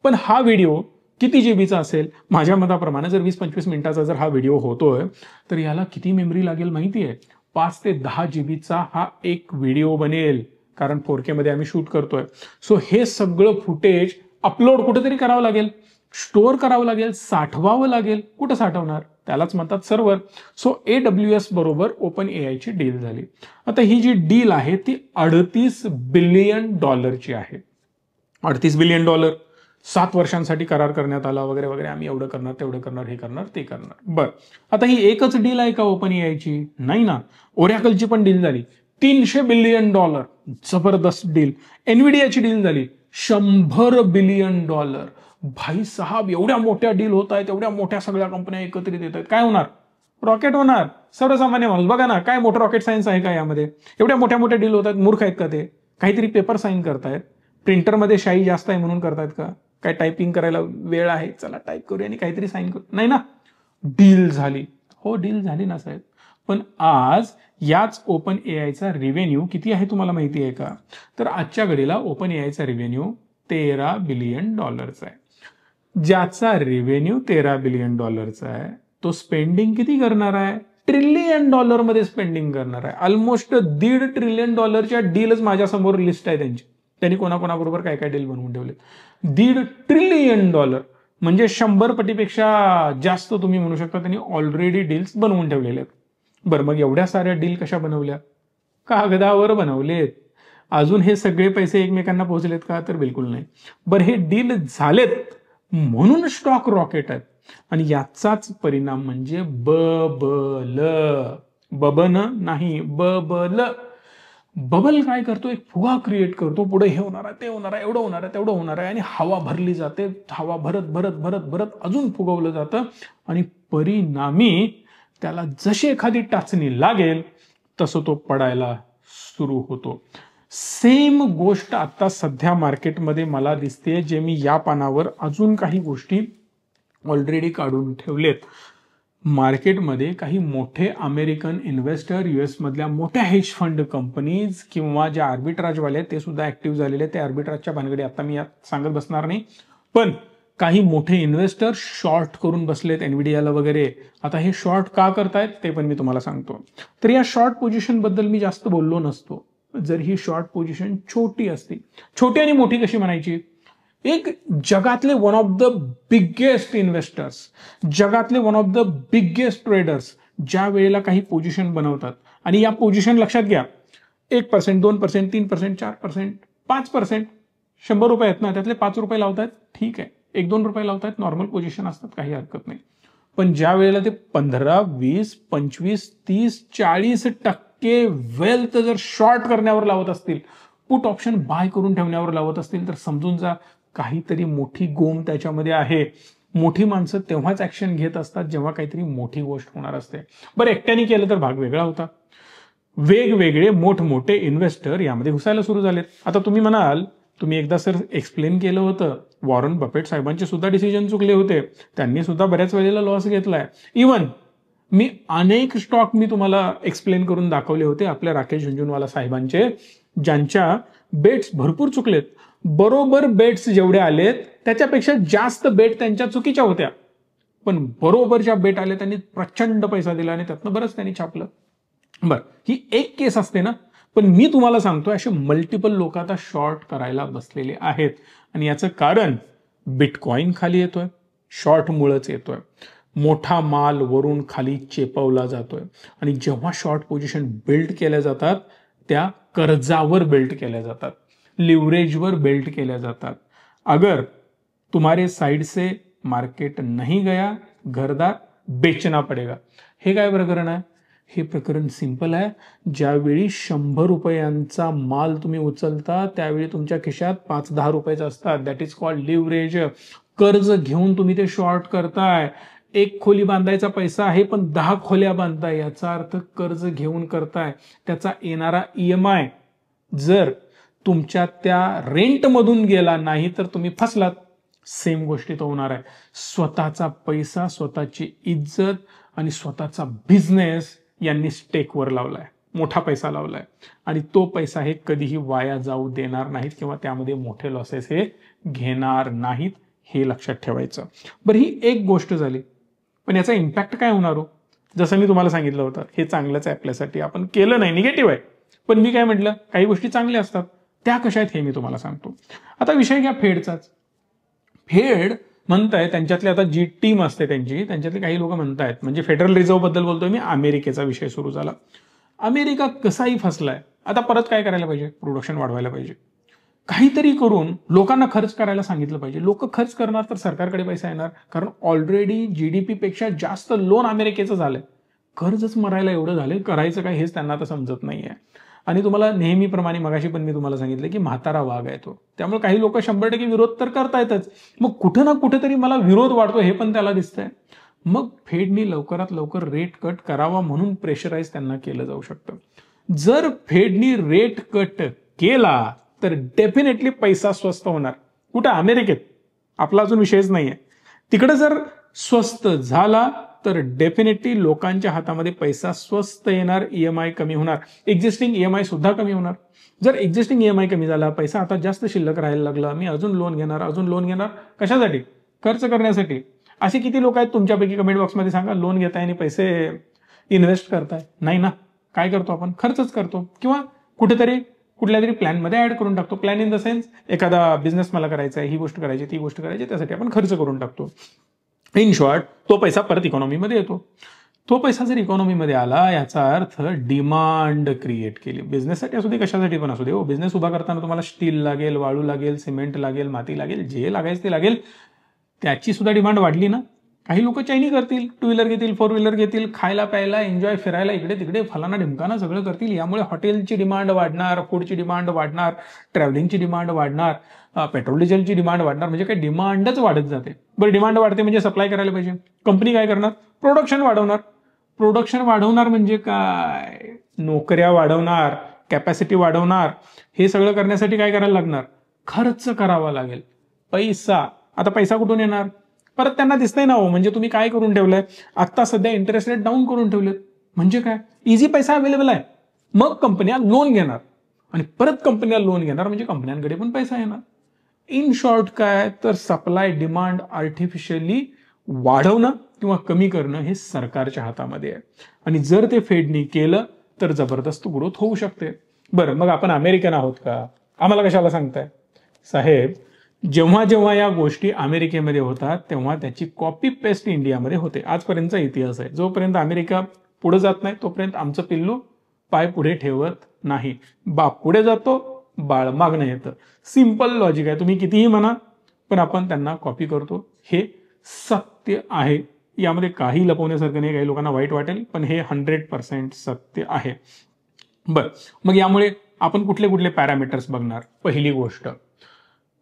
पण हा व्हिडिओ किती जीबीचा असेल? माझ्या मताप्रमाणे जर 20-25 मिनिटाचा जर हा व्हिडिओ होतोय तर याला किती मेमरी लागेल माहिती आहे? 5 ते 10 जीबीचा हा एक व्हिडिओ बनेल. कारण 4K मध्ये आम्ही शूट करतोय. सो हे सगळं फुटेज अपलोड कुठेतरी करावं लागेल, स्टोअर करावं लागेल, साठवावं लागेल. कुठं साठवणार? त्यालाच म्हणतात सर्व्हर. सो AWS बरोबर ओपन एआयची डील झाली. आता ही जी डील आहे ती $38 बिलियन आहे. $38 बिलियन, 7 वर्षांसाठी करार करण्यात आला वगैरे वगैरे. आम्ही एवढं करणार, तेवढं करणार, हे करणार, ते करणार. बरं, आता ही एकच डील आहे का ओपन एआयची? नाही ना. ओरॅकलची पण डील झाली, $300 बिलियन, जबरदस्त डील. एनव्हिडियाची डील झाली, $100 बिलियन. भाई साहब, एवढ्या मोठ्या डील होत आहेत, एवढ्या मोठ्या सगळ्या कंपन्या एकत्रित येत आहेत, काय होणार? रॉकेट होणार. सर्वसामान्य माणूस बघा ना, काय मोठं रॉकेट सायन्स आहे का यामध्ये? एवढ्या मोठ्या मोठ्या डील होत आहेत, मूर्ख आहेत का ते? काहीतरी पेपर साईन करतायत, प्रिंटरमध्ये शाई जास्त आहे म्हणून करतायत का? काय टायपिंग करायला वेळ आहे, चला टाईप करूया आणि काहीतरी साईन करू, नाही ना? डील झाली. हो, डील झाली ना साहेब. पण आज याच ओपन एआयचा रेव्हेन्यू किती आहे तुम्हाला माहिती आहे का? तर आजच्या घडीला ओपन एआयचा रेव्हेन्यू $13 बिलियन आहे. ज्याचा रेव्हेन्यू $13 बिलियन आहे, तो स्पेंडिंग किती करणार आहे? $1 ट्रिलियन मध्ये स्पेंडिंग करणार आहे. ऑलमोस्ट $1.5 ट्रिलियन डीलच माझ्यासमोर लिस्ट आहे त्यांची. त्यांनी कोणाकोणाबरोबर काय काय डील बनवून ठेवले. $1.5 ट्रिलियन म्हणजे 100 पटीपेक्षा जास्त तुम्ही म्हणू शकता त्यांनी ऑलरेडी डील्स बनवून ठेवलेले आहेत. बरं, मग एवढ्या साऱ्या डील कशा बनवल्या? कागदावर बनवलेत. अजून हे सगळे पैसे एकमेकांना पोहोचलेत का? तर बिलकुल नाही. बरं, हे डील झालेत म्हणून स्टॉक रॉकेट आहेत. आणि याचाच परिणाम म्हणजे बबल. बबन नाही, बबल. बबल काय करतो? एक फुगा क्रिएट करतो. पुढे हे होणार आहे, ते होणार आहे, एवढं होणार आहे, तेवढं होणार आहे, आणि हवा भरली जाते. हवा भरत भरत भरत भरत अजून फुगवलं जातं आणि परिणामी त्याला जशी एखादी टाचणी लागेल तसं तो पडायला सुरू होतो. सेम गोष्ट आता सध्या मार्केटमध्ये मला दिसते, जे मी या पानावर अजून काही गोष्टी ऑलरेडी काढून ठेवलेत. मार्केटमध्ये काही मोठे अमेरिकन इन्व्हेस्टर, युएस मधल्या मोठ्या हेज फंड कंपनीज किंवा जे आर्बिट्राजवाले ते सुद्धा ऍक्टिव्ह झालेले. ते आर्बिट्राजच्या भानगडी आता मी यात सांगत बसणार नाही. पण काही मोठे इन्व्हेस्टर शॉर्ट करून बसलेत एनव्हिडियाला वगैरे. आता हे शॉर्ट का करतायत ते पण मी तुम्हाला सांगतो. तर या शॉर्ट पोझिशन बद्दल मी जास्त बोललो नसतो जर ही शॉर्ट पोझिशन छोटी असती. छोटी आणि मोठी कशी म्हणायची? एक जगातले one of the biggest investors, जगातले one of the biggest traders ज्या वेळेला काही पोझिशन बनवतात, आणि या पोझिशन लक्षात घ्या, 1%, 2%, 3%, 4%, 5%, $100 आहेत ना, त्यातले ₹5 लावतात, ठीक आहे. 1-2 रुपये लावतात, नॉर्मल पोझिशन असतात, काही हरकत नाही. पण ज्या वेळेला ते 15, 20, 25, 30, 40% वेल्थ जर शॉर्ट करण्यावर लावत असतील, पुट ऑप्शन बाय करून ठेवण्यावर लावत असतील, तर समजून जा काहीतरी मोठी गोम त्याच्यामध्ये आहे. मोठी माणसं तेव्हाच ऍक्शन घेत असतात जेव्हा काहीतरी मोठी गोष्ट होणार असते. बरं, एकट्याने केलं तर भाग वेगळा होता. वेगवेगळे मोठमोठे इन्व्हेस्टर यामध्ये घुसायला सुरू झालेत. आता तुम्ही म्हणाल, तुम्ही एकदा सर एक्सप्लेन केलं होतं, वॉरन बफेट साहेबांचे सुद्धा डिसिजन चुकले होते, त्यांनी सुद्धा बऱ्याच वेळेला लॉस घेतलाय. इव्हन मी अनेक स्टॉक मी तुम्हाला एक्सप्लेन करून दाखवले होते आपल्या राकेश झुंझुनवाला साहेबांचे, ज्यांच्या बेट्स भरपूर चुकलेत. बरोबर बेट्स जेवढे आलेत त्याच्यापेक्षा जास्त बेट त्यांच्या चुकीच्या होत्या, पण बरोबर ज्या बेट आले त्यांनी प्रचंड पैसा दिला आणि त्यातनं बरंच त्यांनी छापलं. बरं, ही एक केस असते ना, पण मी तुम्हाला सांगतोय असे मल्टिपल लोक आता शॉर्ट करायला बसलेले आहेत. आणि याचं कारण बिटकॉइन खाली येतोय, शॉर्ट मुळेच येतोय. मोठा माल वरून खाली चेपवला जातोय. आणि जेव्हा शॉर्ट पोझिशन बिल्ड केल्या जातात त्या कर्जावर बिल्ड केल्या जातात, लिव्हरेजवर बिल्ड केल्या जातात. अगर तुम्हारे साइड से मार्केट नहीं गया, घरदार बेचना पडेगा. हे काय प्रकरण आहे? हे प्रकरण सिंपल आहे. ज्यावेळी $100 माल तुम्ही उचलता त्यावेळी तुमच्या खिशात $5-10 रुपयाचे असतात. That is called leverage. कर्ज घेऊन तुम्ही ते शॉर्ट करताय. एक खोली बांधायचा पैसा आहे पण 10 खोल्या बांधताय, याचा अर्थ कर्ज घेऊन करताय. त्याचा येणारा EMI जर तुमच्या त्या रेंटमधून गेला नाही तर तुम्ही फसलात. सेम गोष्टी तो होणार आहे. स्वतःचा पैसा, स्वतःची इज्जत आणि स्वतःचा बिझनेस यांनी स्टेकवर लावलाय, मोठा पैसा लावलाय, आणि तो पैसा हे कधीही वाया जाऊ देणार नाहीत किंवा त्यामध्ये मोठे लॉसेस हे घेणार नाहीत. हे लक्षात ठेवायचं. बरं, ही एक गोष्ट झाली, पण याचा इम्पॅक्ट काय होणार हो? जसं मी तुम्हाला सांगितलं होतं, हे चांगलंच आहे आपल्यासाठी, आपण केलं नाही, निगेटिव्ह आहे. पण मी काय म्हटलं, काही गोष्टी चांगल्या असतात, त्या कशा आहेत हे मी तुम्हाला सांगतो. आता विषय घ्या फेडचाच. फेड म्हणताय, त्यांच्यातले आता जी टीम असते त्यांच्यातले काही लोक म्हणतायत, म्हणजे फेडरल रिझर्व्ह बद्दल बोलतोय मी, अमेरिकेचा विषय सुरू झाला. अमेरिका कसाही फसलाय, आता परत काय करायला पाहिजे? प्रोडक्शन वाढवायला पाहिजे. काहीतरी करून लोकांना खर्च करायला सांगितलं पाहिजे. लोक खर्च करणार तर सरकारकडे पैसा येणार, कारण ऑलरेडी GDP पेक्षा जास्त लोन अमेरिकेचं झालंय. कर्जच मरायला एवढं झालंय, करायचं काय हेच त्यांना आता समजत नाहीये. आणि तुम्हाला नेहमीप्रमाणे मगाशी पण मी तुम्हाला सांगितलं की म्हातारा वाघ आहे तो, त्यामुळे काही लोक 100% विरोध तर करतायतच, मग कुठं ना कुठेतरी मला विरोध वाढतो हे पण त्याला दिसतंय. मग फेडनी लवकरात लवकर रेट कट करावा म्हणून प्रेशराईज त्यांना केलं जाऊ शकतं. जर फेडनी रेट कट केला तर डेफिनेटली पैसा स्वस्त होणार. कुठं? अमेरिकेत. आपला अजून विषयच नाहीये. तिकडे जर स्वस्त झाला तर डेफिनेटली लोकांच्या हातामध्ये पैसा स्वस्त येणार, ईएमआय कमी होणार, एक्झिस्टिंग ईएमआय सुद्धा कमी होणार. जर एक्झिस्टिंग ईएमआय कमी झाला, पैसा आता जास्त शिल्लक राहायला लागला, मी अजून लोन घेणार. कशासाठी? खर्च करण्यासाठी. असे किती लोक आहेत तुमच्यापैकी? कमेंट बॉक्समध्ये सांगा. लोन घेताय आणि पैसे इन्व्हेस्ट करताय? नाही ना. काय करतो आपण? खर्चच करतो, किंवा कुठेतरी कुठल्या तरी प्लॅनमध्ये ऍड करून टाकतो. प्लॅन इन द सेन्स एखादा बिझनेस मला करायचा आहे, ही गोष्ट करायची, ती गोष्ट करायची, त्यासाठी आपण खर्च करून टाकतो. इन शॉर्ट, तो पैसा परत इकॉनॉमीमध्ये येतो. तो पैसा जर इकॉनॉमीमध्ये आला याचा अर्थ डिमांड क्रिएट केली. बिझनेससाठी असू दे, कशासाठी पण असू दे. बिझनेस उभा करताना तुम्हाला स्टील लागेल, वाळू लागेल, सिमेंट लागेल, माती लागेल, जे लागायचं ते लागेल. त्याची सुद्धा डिमांड वाढली ना. काही लोक चैनी करतील, 2 व्हीलर घेतील, 4 व्हीलर घेतील, खायला प्यायला एन्जॉय फिरायला इकडे तिकडे फलाना ढिमकाना सगळं करतील. यामुळे हॉटेलची डिमांड वाढणार, फूडची डिमांड वाढणार, ट्रॅव्हलिंगची डिमांड वाढणार, पेट्रोल डिझेलची डिमांड वाढणार. म्हणजे काय? डिमांडच वाढत जाते. बरं, डिमांड वाढते म्हणजे सप्लाय करायला पाहिजे. कंपनी काय करणार? प्रोडक्शन वाढवणार. प्रोडक्शन वाढवणार म्हणजे काय? नोकऱ्या वाढवणार, कॅपॅसिटी वाढवणार. हे सगळं करण्यासाठी काय करायला लागणार? खर्च करावा लागेल. पैसा. आता पैसा कुठून येणार? परत त्यांना दिसतंय ना हो. म्हणजे तुम्ही काय करून ठेवलंय? आता सध्या इंटरेस्ट रेट डाऊन करून ठेवलेत. म्हणजे काय? इझी पैसा अवेलेबल आहे. मग कंपन्या लोन घेणार आणि परत कंपन्या लोन घेणार म्हणजे कंपन्यांकडे पण पैसा येणार. इन शॉर्ट काय तर सप्लाय डिमांड आर्टिफिशियली वाढवणं किंवा कमी करणं हे सरकारच्या हातामध्ये आहे. आणि जर ते फेडनी केलं तर जबरदस्त ग्रोथ होऊ शकते. बरं, मग आपण अमेरिकन आहोत का? आम्हाला कशाला सांगताय? साहेब, जेव्हा जेव्हा या गोष्टी अमेरिकेमध्ये होतात तेव्हा त्याची कॉपी पेस्ट इंडियामध्ये होते. आजपर्यंतचा इतिहास आहे. जोपर्यंत अमेरिका पुढे जात नाही तोपर्यंत आमचं पिल्लू पाय पुढे ठेवत नाही. बाप पुढे जातो, बाळ मागणं येतं. सिंपल लॉजिक आहे. तुम्ही कितीही म्हणा, पण आपण त्यांना कॉपी करतो. हे सत्य आहे. यामध्ये काही लपवण्यासारखं नाही. काही लोकांना वाईट वाटेल, पण हे 100% सत्य आहे. बरं, मग यामुळे आपण कुठले कुठले पॅरामीटर्स बघणार? पहिली गोष्ट,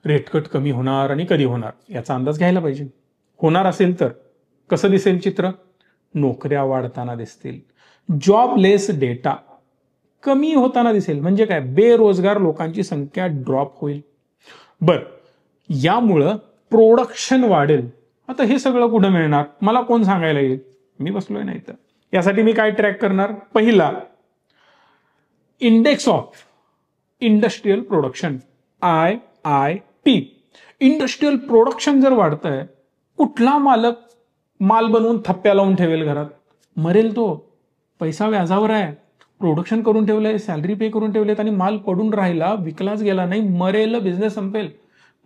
रेट कट कमी होणार आणि कधी होणार याचा अंदाज घ्यायला पाहिजे. होणार असेल तर कसं दिसेल चित्र? नोकऱ्या वाढताना दिसतील. जॉबलेस डेटा कमी होताना दिसेल. म्हणजे काय? बेरोजगार लोकांची संख्या ड्रॉप होईल. बरं, यामुळं प्रोडक्शन वाढेल. आता हे सगळं कुठं मिळणार? मला कोण सांगायला येईल? मी बसलोय नाही तर. यासाठी मी काय ट्रॅक करणार? पहिला, index of industrial production, IIP. Industrial production जर वाढतंय, कुठला मालक माल बनवून थप्प्या लावून ठेवेल घरात? मरेल तो. पैसा व्याजावर आहे. प्रोडक्शन करून ठेवलंय, सॅलरी पे करून ठेवलेत आणि माल पडून राहिला, विकलाच गेला नाही, मरेल, बिझनेस संपेल.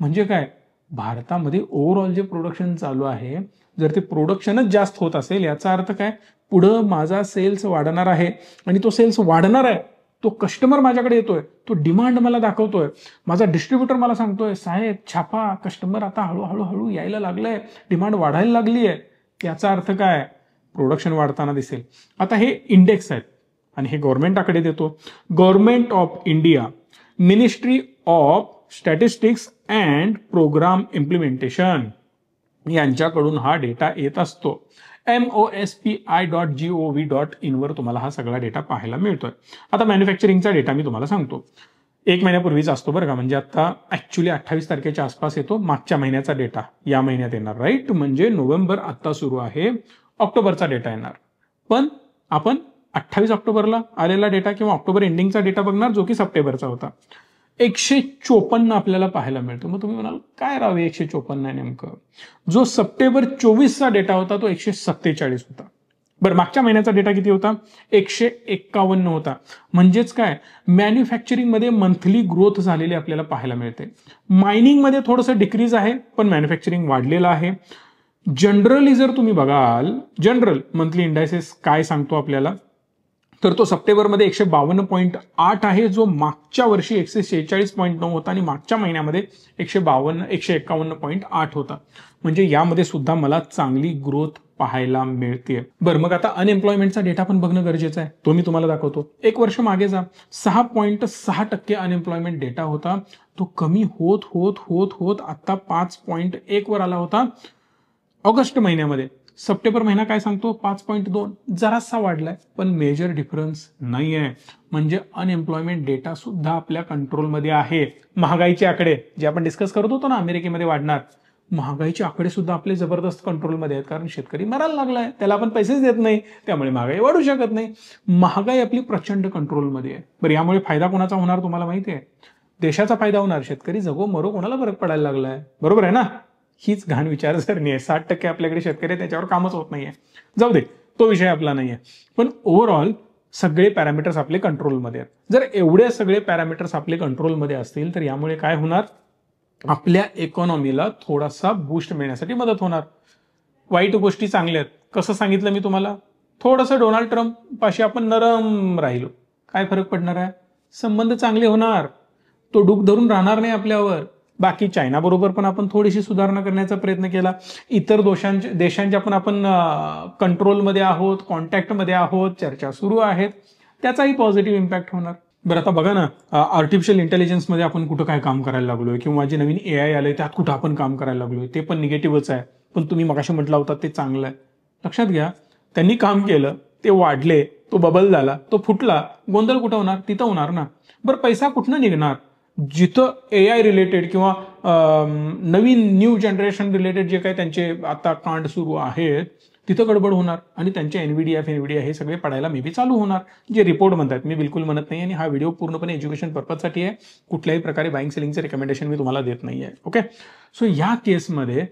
म्हणजे काय? भारतामध्ये ओव्हरऑल जे प्रोडक्शन चालू आहे, जर ते प्रोडक्शनच जास्त होत असेल याचा अर्थ काय? पुढं माझा सेल्स वाढणार आहे आणि तो सेल्स वाढणार आहे. तो कस्टमर माझ्याकडे येतोय, तो डिमांड मला दाखवतोय. माझा डिस्ट्रीब्युटर मला सांगतोय, साहेब छापा, कस्टमर आता हळूहळू यायला लागलंय, डिमांड वाढायला लागली आहे. याचा अर्थ काय? प्रोडक्शन वाढताना दिसेल. आता हे इंडेक्स आहेत आणि हे गव्हर्नमेंटाकडे देतो. Government of India, ministry of statistics and programme implementation यांच्याकडून हा डेटा येत असतो. MOSPI.gov.in वर तुम्हाला हा सगळा डेटा पाहायला मिळतोय. आता मॅन्युफॅक्चरिंगचा डेटा मी तुम्हाला सांगतो. 1 महिन्यापूर्वीच असतो बरं का. म्हणजे आता ऍक्च्युली 28 तारखेच्या आसपास येतो. मागच्या महिन्याचा डेटा या महिन्यात येणार, राईट? म्हणजे नोव्हेंबर आता सुरू आहे, ऑक्टोबरचा डेटा येणार. पण आपण 28 ऑक्टोबरला आलेला डेटा किंवा ऑक्टोबर एंडिंगचा डेटा बघणार, जो की सप्टेंबरचा होता. 154 आपल्याला पाहायला मिळतो. मग तुम्ही म्हणाल काय राव 154 आहे नेमकं? जो सप्टेंबर 24चा डेटा होता तो 147 होता. बरं, मागच्या महिन्याचा डेटा किती होता? 151 होता. म्हणजेच काय? मॅन्युफॅक्चरिंगमध्ये मंथली ग्रोथ झालेली आपल्याला पाहायला मिळते. मायनिंगमध्ये थोडंसं डिक्रीज आहे, पण मॅन्युफॅक्चरिंग वाढलेलं आहे. जनरली जर तुम्ही बघाल, जनरल मंथली इंडायसेस काय सांगतो आपल्याला, तर तो सप्टेंबरमध्ये 152.8 आहे, जो मागच्या वर्षी 146.9 होता आणि मागच्या महिन्यामध्ये 151.8 होता. म्हणजे यामध्ये सुद्धा मला चांगली ग्रोथ पाहायला मिळते. बरं, मग आता अनएम्प्लॉयमेंटचा डेटा पण बघणं गरजेचं आहे. तो मी तुम्हाला दाखवतो. 1 वर्ष मागे जा, 6.6% अनएम्प्लॉयमेंट डेटा होता. तो कमी होत होत होत होत आता 5.1 वर आला होता ऑगस्ट महिन्यामध्ये. सप्टेंबर महिना काय सांगतो? 5.2. जरासा वाढलाय, पण मेजर डिफरन्स नाही आहे. म्हणजे अनएम्प्लॉयमेंट डेटा सुद्धा आपल्या कंट्रोलमध्ये आहे. महागाईचे आकडे जे आपण डिस्कस करत होतो ना, अमेरिकेमध्ये वाढणार, महागाईचे आकडे सुद्धा आपले जबरदस्त कंट्रोलमध्ये आहेत. कारण शेतकरी मरायला लागलाय, त्याला आपण पैसेच देत नाही, त्यामुळे महागाई वाढू शकत नाही. महागाई आपली प्रचंड कंट्रोलमध्ये आहे. बरं, यामुळे फायदा कोणाचा होणार तुम्हाला माहिती आहे? देशाचा फायदा होणार. शेतकरी जगो मरो कोणाला फरक पडायला लागलाय, बरोबर आहे ना? हीच घाण विचारसरणी आहे. 60% आपल्याकडे शेतकरी आहे, त्याच्यावर कामच होत नाहीये. जाऊ दे, तो विषय आपला नाहीये. पण ओव्हरऑल सगळे पॅरामीटर्स आपले कंट्रोलमध्ये आहेत. जर एवढे सगळे पॅरामीटर्स आपले कंट्रोलमध्ये असतील तर यामुळे काय होणार? आपल्या इकॉनॉमीला थोडासा बूस्ट मिळण्यासाठी मदत होणार. वाईट गोष्टी चांगल्या आहेत. कसं सांगितलं मी तुम्हाला? थोडंसं डोनाल्ड ट्रम्प पाशी आपण नरम राहिलो, काय फरक पडणार आहे? संबंध चांगले होणार. तो डूक धरून राहणार नाही आपल्यावर. बाकी चायना बरोबर पण आपण थोडीशी सुधारणा करण्याचा प्रयत्न केला. इतर देशांच्या पण आपण कंट्रोलमध्ये आहोत, कॉन्टॅक्टमध्ये आहोत, चर्चा सुरू आहेत. त्याचाही पॉझिटिव्ह इम्पॅक्ट होणार. बरं, आता बघा ना, आर्टिफिशियल इंटेलिजन्समध्ये आपण कुठं काय काम करायला लागलोय, किंवा जे नवीन AI आलंय त्यात कुठं आपण काम करायला लागलोय, ते पण निगेटिव्हच आहे. पण तुम्ही मगाशी म्हटलं होता ते चांगलं आहे. लक्षात घ्या, त्यांनी काम केलं, ते वाढले, तो बबल झाला, तो फुटला, गोंधळ कुठं होणार? तिथं होणार ना. बरं, पैसा कुठनं निघणार? जिथं AI रिलेटेड किंवा नवीन न्यू जनरेशन रिलेटेड जे काही त्यांचे आता कांड सुरू आहेत तिथं गडबड होणार आणि त्यांचे एनव्हीडिया हे सगळे पडायला मे बी चालू होणार. जे रिपोर्ट म्हणतात, मी बिलकुल म्हणत नाही. आणि हा व्हिडिओ पूर्णपणे एज्युकेशन पर्पजसाठी आहे. कुठल्याही प्रकारे बाईंग सेलिंगचे रिकमेंडेशन मी तुम्हाला देत नाही आहे. ओके, सो या केसमध्ये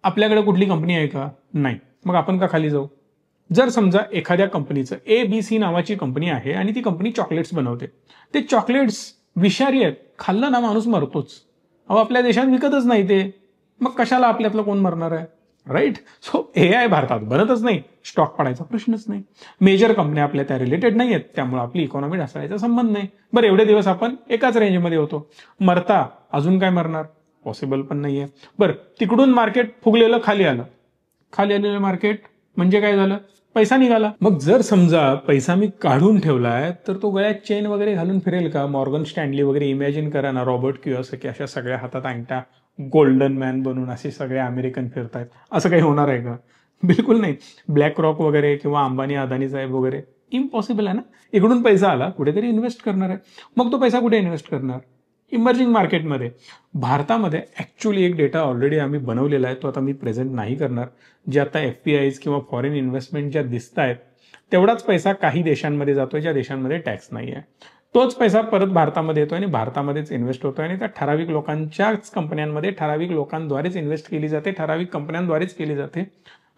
आपल्याकडे कुठली कंपनी आहे का? नाही. मग आपण का खाली जाऊ? जर समजा एखाद्या कंपनीचं ABC नावाची कंपनी आहे आणि ती कंपनी चॉकलेट्स बनवते. ते चॉकलेट्स विषारी आहेत, खाल्लं ना माणूस मरतोच. अहो, आपल्या देशात विकतच नाही ते, मग कशाला आपल्यातलं कोण मरणार आहे? राईट. सो AI भारतात बनतच नाही, स्टॉक पडायचा प्रश्नच नाही. मेजर कंपन्या आपल्या त्या रिलेटेड नाही आहेत, त्यामुळे आपली इकॉनॉमी ढासळायचा संबंध नाही. बरं, एवढे दिवस आपण एकाच रेंजमध्ये होतो. मरता अजून काय मरणार? पॉसिबल पण नाहीये. बरं, तिकडून मार्केट फुगलेलं खाली आलं. खाली आलेलं मार्केट म्हणजे काय झालं? पैसा निघाला. मग जर समजा पैसा मी काढून ठेवलाय तर तो गळ्यात चेन वगैरे घालून फिरेल का? मॉर्गन स्टॅनली वगैरे इमॅजिन करा ना, रॉबर्ट कियोसाकी अशा सगळ्या हातात अंगठा, गोल्डन मॅन बनून असे सगळे अमेरिकन फिरतायत. असं काही होणार आहे का? बिलकुल नाही. ब्लॅक रॉक वगैरे किंवा अंबानी अदानी साहेब वगैरे इम्पॉसिबल आहे ना. इकडून पैसा आला, कुठेतरी इन्व्हेस्ट करणार आहे. मग तो पैसा कुठे इन्व्हेस्ट करणार? इमर्जिंग मार्केटमध्ये. भारतामध्ये ऍक्च्युअली एक डेटा ऑलरेडी आम्ही बनवलेला आहे, तो आता मी प्रेझेंट नाही करणार. जे आता FPIs किंवा फॉरेन इन्व्हेस्टमेंट ज्या दिसत आहेत तेवढाच पैसा काही देशांमध्ये जातोय ज्या देशांमध्ये टॅक्स नाही आहे. तोच पैसा परत भारतामध्ये येतोय आणि भारतामध्येच इन्व्हेस्ट होतोय आणि त्या ठराविक लोकांच्याच कंपन्यांमध्ये ठराविक लोकांद्वारेच इन्व्हेस्ट केली जाते, ठराविक कंपन्यांद्वारेच केली जाते.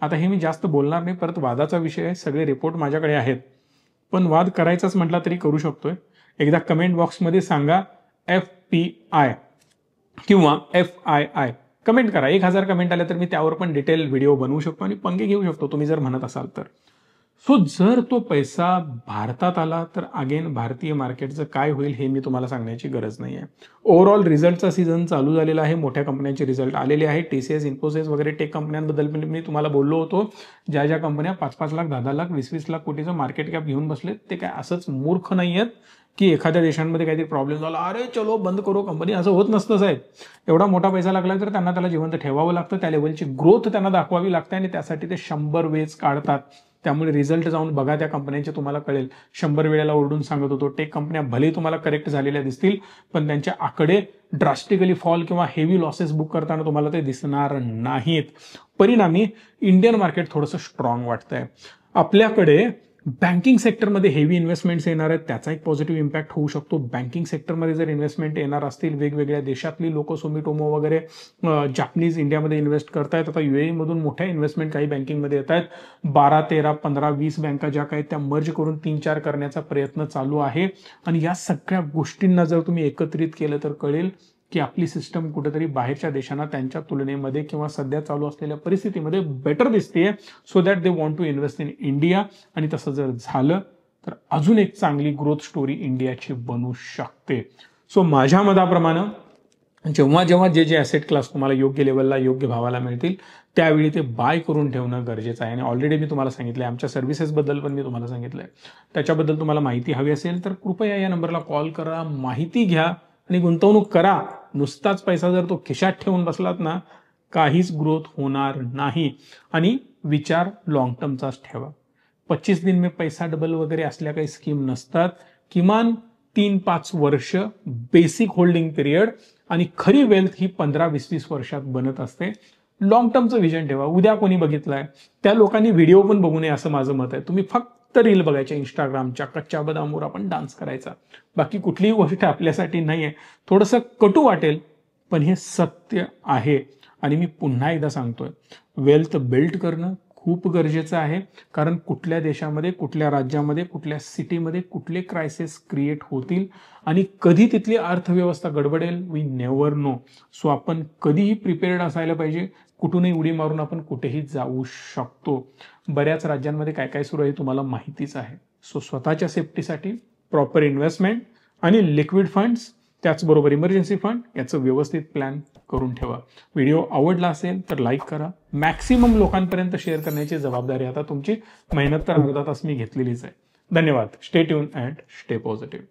आता हे मी जास्त बोलणार नाही, परत वादाचा विषय आहे. सगळे रिपोर्ट माझ्याकडे आहेत, पण वाद करायचाच म्हटला तरी करू शकतोय. एकदा कमेंट बॉक्समध्ये सांगा FPI किंवा FII कमेंट करा. 1000 कमेंट आले तर मी त्यावर पण डिटेल व्हिडिओ बनवू शकतो आणि पंगे घेऊ शकतो, तुम्ही जर म्हणत असाल तर. सो जर तो पैसा भारतात आला तर अगेन भारतीय मार्केटचं काय होईल हे मी तुम्हाला सांगण्याची गरज नाही आहे. ओव्हरऑल रिझल्टचा सीझन चालू झालेला आहे. मोठ्या कंपन्यांचे रिझल्ट आलेले आहेत. TCS, इन्फोसिस वगैरे टेक कंपन्यांबद्दल मी तुम्हाला बोललो होतो. ज्या कंपन्या 5-5 लाख, 10-10 लाख, 20-20 लाख कोटीचं मार्केट कॅप घेऊन बसलेत ते काय असंच मूर्ख नाही आहेत की एखाद्या देशांमध्ये काहीतरी प्रॉब्लेम झाला, अरे चलो बंद करो कंपनी. असं होत नसतं साहेब. एवढा मोठा पैसा लागला तर त्यांना त्याला जिवंत ठेवावं लागतं. त्या लेवलची ग्रोथ त्यांना दाखवावी लागते आणि त्यासाठी ते 100 वेज काढतात. त्यामुळे रिझल्ट जाऊन बघा त्या कंपन्यांचे, तुम्हाला कळेल. 100 वेळेला ओरडून सांगत होतो, टेक कंपन्या भले तुम्हाला करेक्ट झालेल्या दिसतील पण त्यांच्या आकडे ड्रास्टिकली फॉल किंवा हेवी लॉसेस बुक करताना तुम्हाला ते दिसणार नाहीत. परिणामी इंडियन मार्केट थोडंसं स्ट्रॉंग वाटतंय. आपल्याकडे बँकिंग सेक्टरमध्ये हेवी इन्व्हेस्टमेंट्स येणार आहेत, त्याचा एक पॉझिटिव्ह इम्पॅक्ट होऊ शकतो. बँकिंग सेक्टरमध्ये जर इन्व्हेस्टमेंट येणार असतील, वेगवेगळ्या देशातली लोक, सोमिटोमो वगैरे जापनीज इंडियामध्ये इन्व्हेस्ट करतायत. आता UAE मधून मोठ्या इन्व्हेस्टमेंट काही बँकिंगमध्ये येत आहेत. 12, 13, 15, 20 बँका ज्या काही त्या मर्ज करून 3-4 करण्याचा प्रयत्न चालू आहे. आणि या सगळ्या गोष्टींना जर तुम्ही एकत्रित केलं तर कळेल की आपली सिस्टम कुठेतरी बाहेरच्या देशांना त्यांच्या तुलनेमध्ये किंवा सध्या चालू असलेल्या परिस्थितीमध्ये बेटर दिसतेय. So that they want to invest in India. आणि तसं जर झालं तर अजून एक चांगली ग्रोथ स्टोरी इंडियाची बनू शकते. सो माझ्या मताप्रमाणे जेव्हा जे ॲसेट क्लास तुम्हाला योग्य लेवलला, योग्य भावाला मिळतील त्यावेळी ते बाय करून ठेवणं गरजेचं आहे. आणि ऑलरेडी मी तुम्हाला सांगितलं आहे, आमच्या सर्व्हिसेसबद्दल पण मी तुम्हाला सांगितलं आहे. त्याच्याबद्दल तुम्हाला माहिती हवी असेल तर कृपया या नंबरला कॉल करा, माहिती घ्या आणि गुंतवणूक करा. नुसताच पैसा जर तो खिशात ठेवून बसलात ना, काहीच ग्रोथ होणार नाही. आणि विचार लॉंग टर्मचाच ठेवा. 25 दिन में पैसा डबल वगैरे असल्या काही स्कीम नसतात. किमान 3-5 वर्ष बेसिक होल्डिंग पिरियड आणि खरी वेल्थ ही 15-20 वर्षात बनत असते. लॉंग टर्मचं विजन ठेवा. उद्या कोणी बघितलंय त्या लोकांनी व्हिडिओ पण बघू नये असं माझं मत आहे. तुम्ही फक्त रील बघायच्या इंस्टाग्रामच्या, कच्च्या बदामवर आपण डान्स करायचा, बाकी कुठलीही गोष्ट आपल्यासाठी नाही आहे. थोडंसं कटू वाटेल पण हे सत्य आहे. आणि मी पुन्हा एकदा सांगतोय, वेल्थ बिल्ड करणं खूप गरजेचं आहे. कारण कुठल्या देशामध्ये, कुठल्या राज्यामध्ये, कुठल्या सिटीमध्ये कुठले क्रायसिस क्रिएट होतील आणि कधी तिथली अर्थव्यवस्था गडबडेल, वी नेव्हर नो. सो आपण कधीही प्रिपेअर्ड असायला पाहिजे. कुठूनही उडी मारून आपण कुठेही जाऊ शकतो. बऱ्याच राज्यांमध्ये काय काय सुरू आहे तुम्हाला माहितीच आहे. सो स्वतःच्या सेफ्टीसाठी प्रॉपर इन्व्हेस्टमेंट आणि लिक्विड फंड्स, त्याचबरोबर इमर्जन्सी फंड याचं व्यवस्थित प्लॅन करून ठेवा. व्हिडिओ आवडला असेल तर लाईक करा. मॅक्सिमम लोकांपर्यंत शेअर करण्याची जबाबदारी आता तुमची. मेहनत तर अर्धा तास मी घेतलेलीच आहे. धन्यवाद. Stay tune and stay positive.